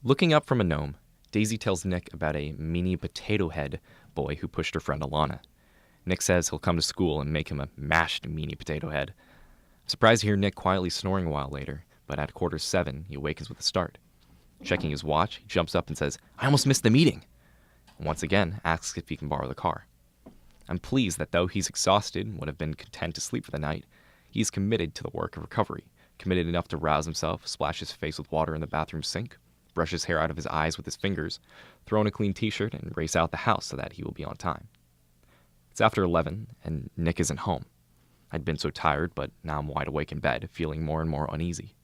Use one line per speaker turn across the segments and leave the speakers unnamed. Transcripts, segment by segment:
Looking up from a gnome, Daisy tells Nick about a meanie potato head boy who pushed her friend Alana. Nick says he'll come to school and make him a mashed meanie potato head. I'm surprised to hear Nick quietly snoring a while later, but at 7:15, he awakens with a start. Checking his watch, he jumps up and says, "I almost missed the meeting," and once again asks if he can borrow the car. I'm pleased that though he's exhausted and would have been content to sleep for the night, he's committed to the work of recovery, committed enough to rouse himself, splash his face with water in the bathroom sink, brush his hair out of his eyes with his fingers, throw on a clean t-shirt, and race out the house so that he will be on time. It's after 11, and Nick isn't home. I'd been so tired, but now I'm wide awake in bed, feeling more and more uneasy.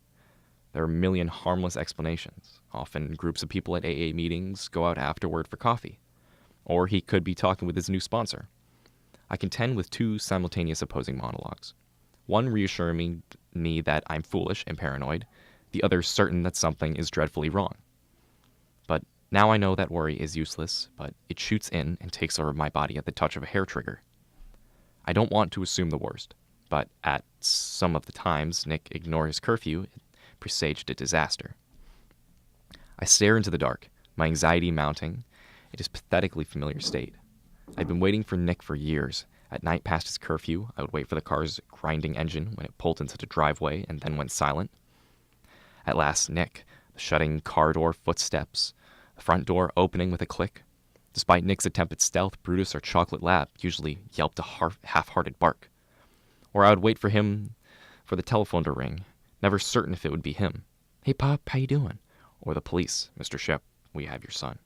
There are a million harmless explanations. Often groups of people at AA meetings go out afterward for coffee. Or he could be talking with his new sponsor. I contend with two simultaneous opposing monologues. One reassuring me that I'm foolish and paranoid, the other certain that something is dreadfully wrong. But now I know that worry is useless, but it shoots in and takes over my body at the touch of a hair trigger. I don't want to assume the worst, but at some of the times Nick ignored his curfew, it presaged a disaster. I stare into the dark, my anxiety mounting. It is a pathetically familiar state. I'd been waiting for Nick for years. At night past his curfew, I would wait for the car's grinding engine when it pulled into the driveway and then went silent. At last, Nick, the shutting car door footsteps, the front door opening with a click. Despite Nick's attempt at stealth, Brutus or Chocolate Lab usually yelped a half-hearted bark. Or I would wait for the telephone to ring, never certain if it would be him. "Hey, Pop, how you doing?" Or the police, "Mr. Shep, we have your son."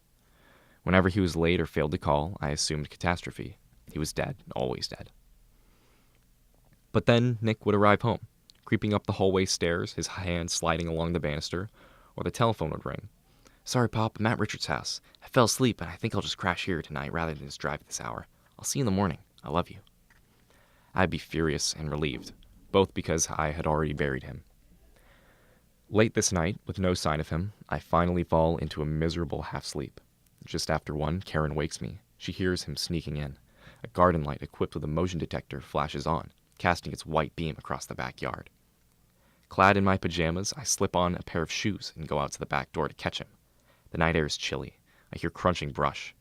Whenever he was late or failed to call, I assumed catastrophe. He was dead, always dead. But then Nick would arrive home, creeping up the hallway stairs, his hand sliding along the banister, or the telephone would ring. "Sorry, Pop, I'm at Richard's house. I fell asleep, and I think I'll just crash here tonight rather than just drive at this hour. I'll see you in the morning. I love you." I'd be furious and relieved, both because I had already buried him. Late this night, with no sign of him, I finally fall into a miserable half-sleep. Just after 1, Karen wakes me. She hears him sneaking in. A garden light equipped with a motion detector flashes on, casting its white beam across the backyard. Clad in my pajamas, I slip on a pair of shoes and go out to the back door to catch him. The night air is chilly. I hear crunching brush.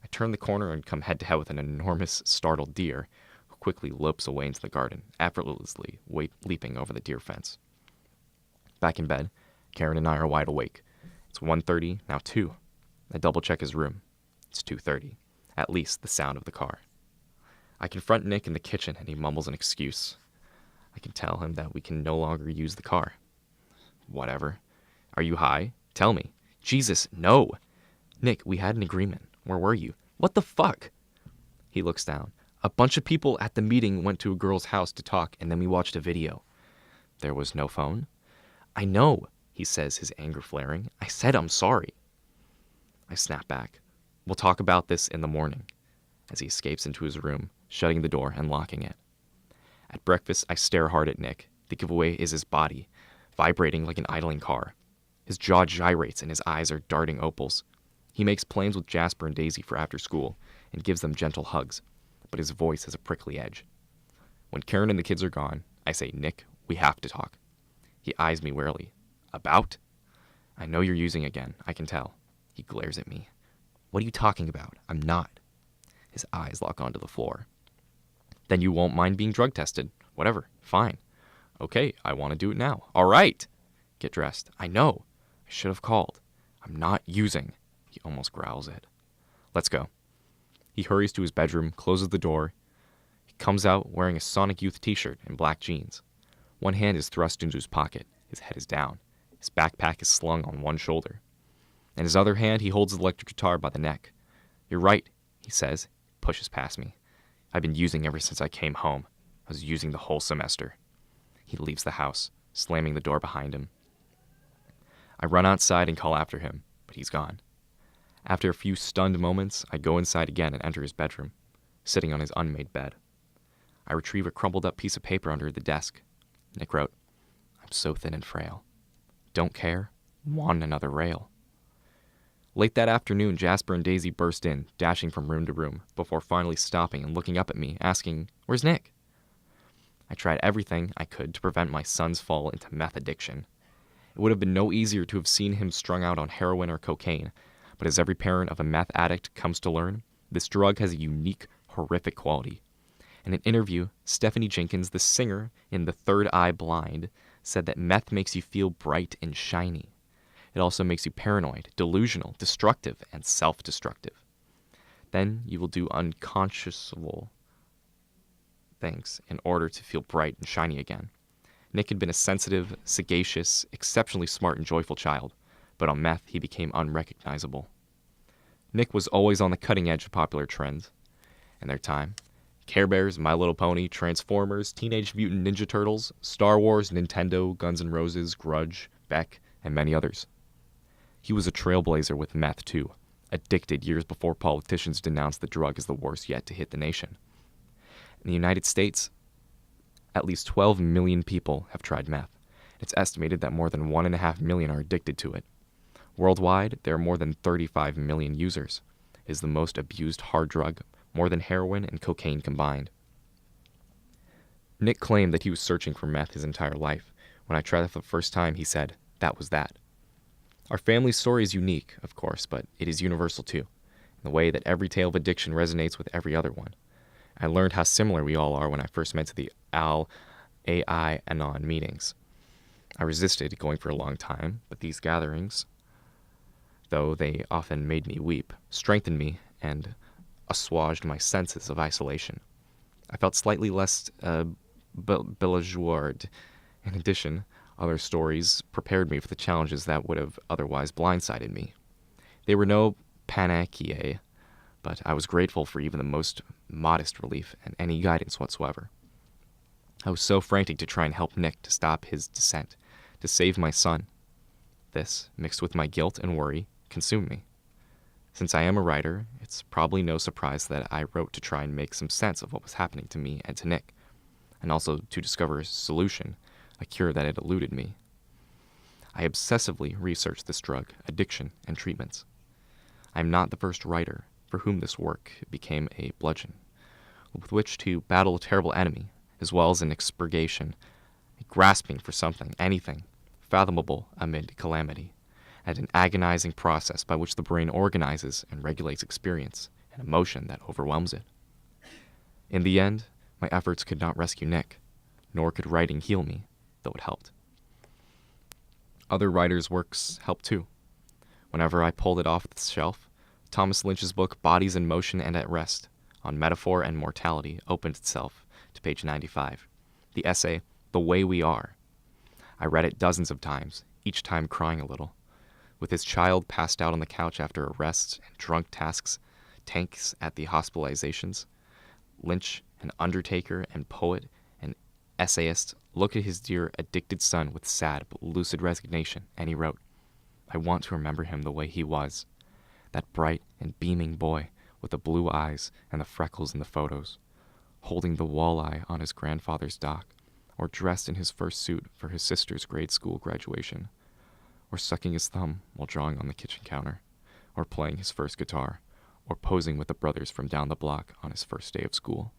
I turn the corner and come head-to-head with an enormous, startled deer, who quickly lopes away into the garden, effortlessly leaping over the deer fence. Back in bed, Karen and I are wide awake. It's 1:30, now 2. I double-check his room. It's 2:30. At least the sound of the car. I confront Nick in the kitchen and he mumbles an excuse. I can tell him that we can no longer use the car. Whatever. "Are you high? Tell me." "Jesus, no!" "Nick, we had an agreement. Where were you?" "What the fuck?" He looks down. "A bunch of people at the meeting went to a girl's house to talk and then we watched a video." "There was no phone?" "I know," he says, his anger flaring. "I said I'm sorry." I snap back. "We'll talk about this in the morning," as he escapes into his room, shutting the door and locking it. At breakfast, I stare hard at Nick. The giveaway is his body, vibrating like an idling car. His jaw gyrates and his eyes are darting opals. He makes plans with Jasper and Daisy for after school and gives them gentle hugs, but his voice has a prickly edge. When Karen and the kids are gone, I say, "Nick, we have to talk." He eyes me warily. "About?" "I know you're using again, I can tell." He glares at me. "What are you talking about? I'm not." His eyes lock onto the floor. "Then you won't mind being drug tested. Whatever, fine." "Okay, I want to do it now." "All right." "Get dressed." "I know. I should have called." "I'm not using." He almost growls it. "Let's go." He hurries to his bedroom, closes the door. He comes out wearing a Sonic Youth t-shirt and black jeans. One hand is thrust into his pocket. His head is down. His backpack is slung on one shoulder. In his other hand, he holds the electric guitar by the neck. "You're right," he says, pushes past me. "I've been using ever since I came home. I was using the whole semester." He leaves the house, slamming the door behind him. I run outside and call after him, but he's gone. After a few stunned moments, I go inside again and enter his bedroom, sitting on his unmade bed. I retrieve a crumpled up piece of paper under the desk. Nick wrote, "I'm so thin and frail. Don't care, want another rail." Late that afternoon, Jasper and Daisy burst in, dashing from room to room, before finally stopping and looking up at me, asking, "Where's Nick?" I tried everything I could to prevent my son's fall into meth addiction. It would have been no easier to have seen him strung out on heroin or cocaine, but as every parent of a meth addict comes to learn, this drug has a unique, horrific quality. In an interview, Stephanie Jenkins, the singer in The Third Eye Blind, said that meth makes you feel bright and shiny. It also makes you paranoid, delusional, destructive, and self-destructive. Then you will do unconscionable things in order to feel bright and shiny again. Nick had been a sensitive, sagacious, exceptionally smart and joyful child, but on meth he became unrecognizable. Nick was always on the cutting edge of popular trends. In their time, Care Bears, My Little Pony, Transformers, Teenage Mutant Ninja Turtles, Star Wars, Nintendo, Guns N' Roses, Grudge, Beck, and many others. He was a trailblazer with meth too, addicted years before politicians denounced the drug as the worst yet to hit the nation. In the United States, at least 12 million people have tried meth. It's estimated that more than 1.5 million are addicted to it. Worldwide, there are more than 35 million users. It is the most abused hard drug, more than heroin and cocaine combined. Nick claimed that he was searching for meth his entire life. When I tried it for the first time, he said, "That was that." Our family story is unique, of course, but it is universal too, in the way that every tale of addiction resonates with every other one. I learned how similar we all are when I first went to the Al-Anon meetings. I resisted going for a long time, but these gatherings, though they often made me weep, strengthened me and assuaged my senses of isolation. I felt slightly less belligerent. In addition, other stories prepared me for the challenges that would have otherwise blindsided me. They were no panacea, but I was grateful for even the most modest relief and any guidance whatsoever. I was so frantic to try and help Nick to stop his descent, to save my son. This, mixed with my guilt and worry, consumed me. Since I am a writer, it's probably no surprise that I wrote to try and make some sense of what was happening to me and to Nick, and also to discover a solution, a cure that had eluded me. I obsessively researched this drug, addiction, and treatments. I am not the first writer for whom this work became a bludgeon, with which to battle a terrible enemy, as well as an expurgation, a grasping for something, anything, fathomable amid calamity, and an agonizing process by which the brain organizes and regulates experience and emotion that overwhelms it. In the end, my efforts could not rescue Nick, nor could writing heal me, though it helped. Other writers' works helped too. Whenever I pulled it off the shelf, Thomas Lynch's book Bodies in Motion and at Rest, on metaphor and mortality, opened itself to page 95. The essay, The Way We Are. I read it dozens of times, each time crying a little. With his child passed out on the couch after arrests and drunk tanks at the hospitalizations, Lynch, an undertaker and poet and essayist, looked at his dear addicted son with sad but lucid resignation, and he wrote, "I want to remember him the way he was, that bright and beaming boy with the blue eyes and the freckles in the photos, holding the walleye on his grandfather's dock, or dressed in his first suit for his sister's grade school graduation, or sucking his thumb while drawing on the kitchen counter, or playing his first guitar, or posing with the brothers from down the block on his first day of school."